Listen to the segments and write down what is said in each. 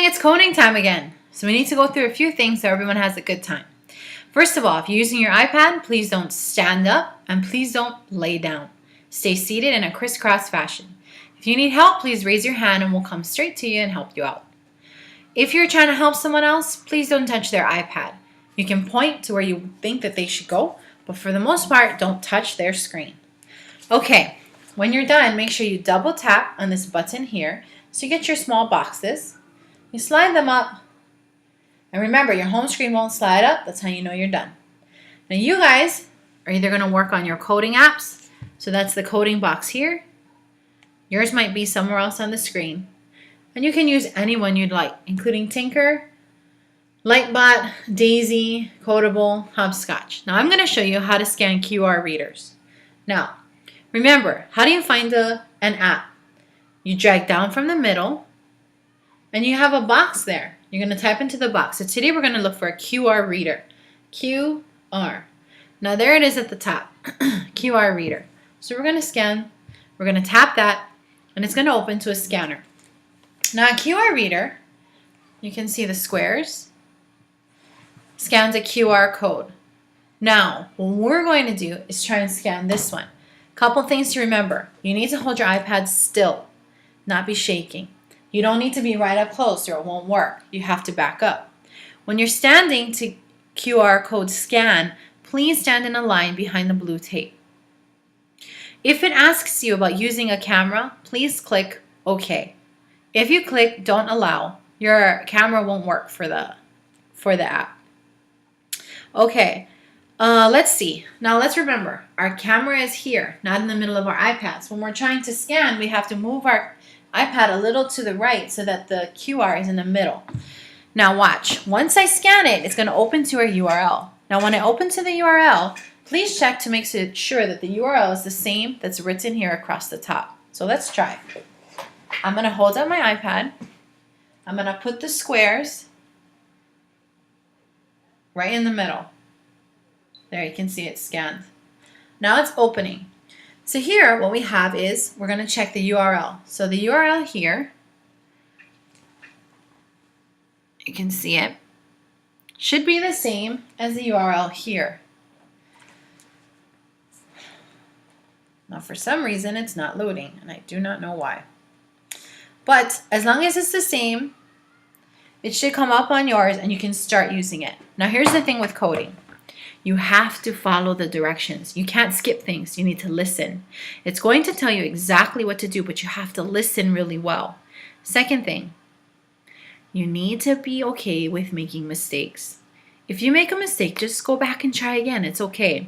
morning, it's coding time again. So we need to go through a few things so everyone has a good time. First of all, if you're using your iPad, please don't stand up and please don't lay down. Stay seated in a crisscross fashion. If you need help, please raise your hand and we'll come straight to you and help you out. If you're trying to help someone else, please don't touch their iPad. You can point to where you think that they should go, but for the most part, don't touch their screen. Okay, when you're done, make sure you double tap on this button here so you get your small boxes. You slide them up, and remember, your home screen won't slide up. That's how you know you're done. Now you guys are either going to work on your coding apps, so that's the coding box here. Yours might be somewhere else on the screen, and you can use any one you'd like, including Tinker, Lightbot, Daisy, Codable, Hopscotch. Now I'm going to show you how to scan QR readers. Now, remember, how do you find an app? You drag down from the middle, and you have a box there. You're going to type into the box. So today we're going to look for a QR reader. QR. Now there it is at the top. QR reader. So we're going to scan. We're going to tap that, and it's going to open to a scanner. Now a QR reader, you can see the squares, scans a QR code. Now, what we're going to do is try and scan this one. Couple things to remember. You need to hold your iPad still, not be shaking. You don't need to be right up close or it won't work. You have to back up. When you're standing to QR code scan, please stand in a line behind the blue tape. If it asks you about using a camera, please click OK. If you click Don't Allow, your camera won't work for the app. Okay, let's see. Now let's remember, our camera is here, not in the middle of our iPads. When we're trying to scan, we have to move our iPad a little to the right so that the QR is in the middle. Now watch. Once I scan it, it's going to open to our URL. Now when I open to the URL, please check to make sure that the URL is the same that's written here across the top. So let's try. I'm going to hold up my iPad. I'm going to put the squares right in the middle. There, you can see it scanned. Now it's opening. So here, what we have is, we're going to check the URL. So the URL here, you can see it, should be the same as the URL here. Now for some reason, it's not loading, and I do not know why. But as long as it's the same, it should come up on yours and you can start using it. Now here's the thing with coding. You have to follow the directions. You can't skip things. You need to listen. It's going to tell you exactly what to do, but you have to listen really well. Second thing, you need to be okay with making mistakes. If you make a mistake, just go back and try again. It's okay.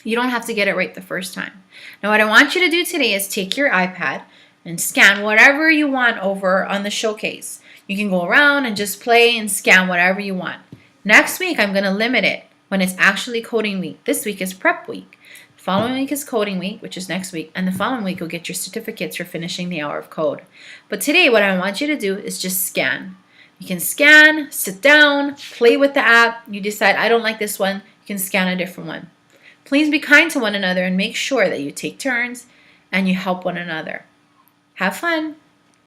You don't have to get it right the first time. Now what I want you to do today is take your iPad and scan whatever you want over on the showcase. You can go around and just play and scan whatever you want. Next week, I'm going to limit it when it's actually coding week. This week is prep week. The following week is coding week, which is next week. And the following week, you'll get your certificates for finishing the hour of code. But today, what I want you to do is just scan. You can scan, sit down, play with the app. You decide, I don't like this one. You can scan a different one. Please be kind to one another and make sure that you take turns and you help one another. Have fun.